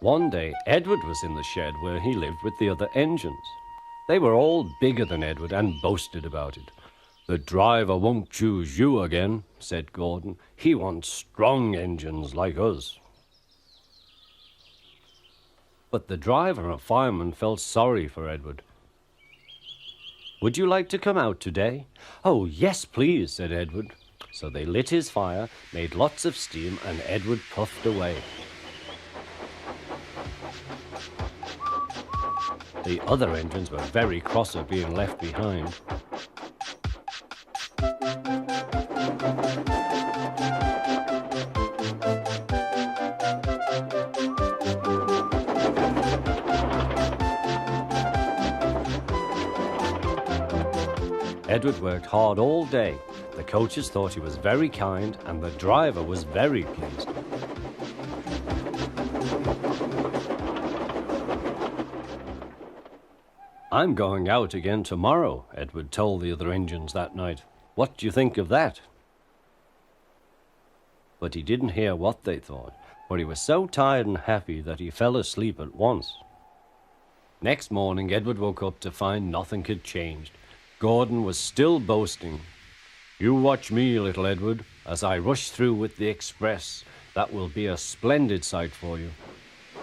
One day, Edward was in the shed where he lived with the other engines. They were all bigger than Edward and boasted about it. "The driver won't choose you again," said Gordon. "He wants strong engines like us." But the driver and fireman felt sorry for Edward. "Would you like to come out today?" "Oh, yes, please," said Edward. So they lit his fire, made lots of steam, and Edward puffed away. The other engines were very cross at being left behind. Edward worked hard all day. The coaches thought he was very kind, and the driver was very pleased. "I'm going out again tomorrow," Edward told the other engines that night. "What do you think of that?" But he didn't hear what they thought, for he was so tired and happy that he fell asleep at once. Next morning, Edward woke up to find nothing had changed. Gordon was still boasting. "You watch me, little Edward, as I rush through with the express. That will be a splendid sight for you.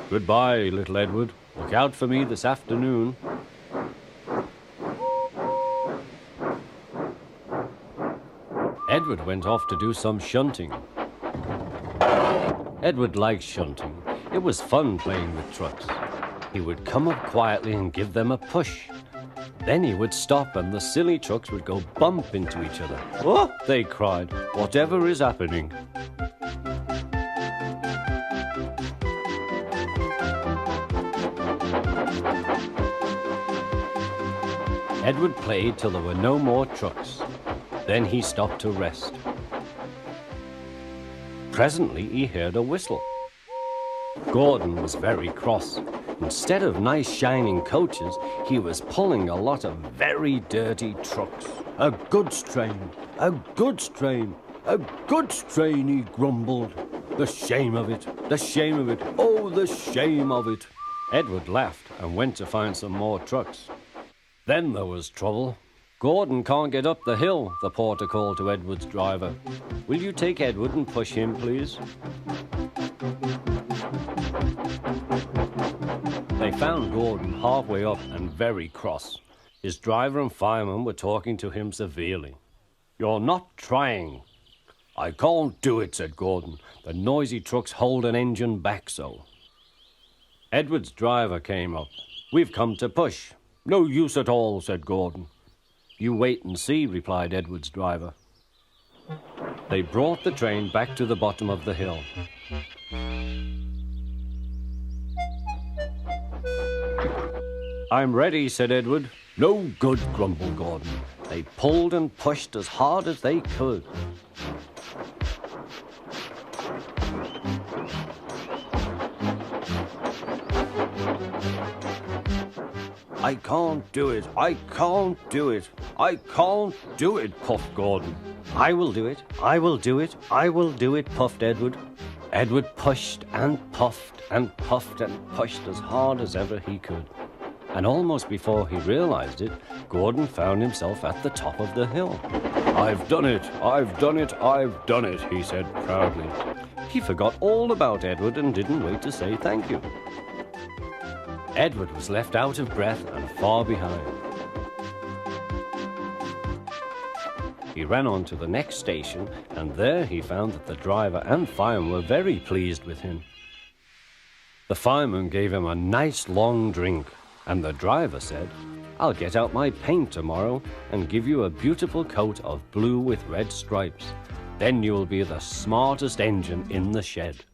Goodbye, little Edward. Look out for me this afternoon." Edward went off to do some shunting. Edward liked shunting. It was fun playing with trucks. He would come up quietly and give them a push. Then he would stop and the silly trucks would go bump into each other. "Oh!" they cried. "Whatever is happening?" Edward played till there were no more trucks. Then he stopped to rest. Presently he heard a whistle. Gordon was very cross. Instead of nice shining coaches, he was pulling a lot of very dirty trucks. "A goods train, a goods train, a goods train," he grumbled. "The shame of it, the shame of it, oh, the shame of it." Edward laughed and went to find some more trucks. Then there was trouble. "Gordon can't get up the hill," the porter called to Edward's driver. "Will you take Edward and push him, please?" They found Gordon halfway up and very cross. His driver and fireman were talking to him severely. "You're not trying." "I can't do it," said Gordon. "The noisy trucks hold an engine back so." Edward's driver came up. "We've come to push." "No use at all," said Gordon. "You wait and see," replied Edward's driver. They brought the train back to the bottom of the hill. "I'm ready," said Edward. "No good," grumbled Gordon. They pulled and pushed as hard as they could. "I can't do it, I can't do it, I can't do it," puffed Gordon. "I will do it, I will do it, I will do it," puffed Edward. Edward pushed and puffed and puffed and pushed as hard as ever he could. And almost before he realized it, Gordon found himself at the top of the hill. "I've done it, I've done it, I've done it," he said proudly. He forgot all about Edward and didn't wait to say thank you. Edward was left out of breath and far behind. He ran on to the next station, and there he found that the driver and fireman were very pleased with him. The fireman gave him a nice long drink, and the driver said, "I'll get out my paint tomorrow and give you a beautiful coat of blue with red stripes. Then you will be the smartest engine in the shed."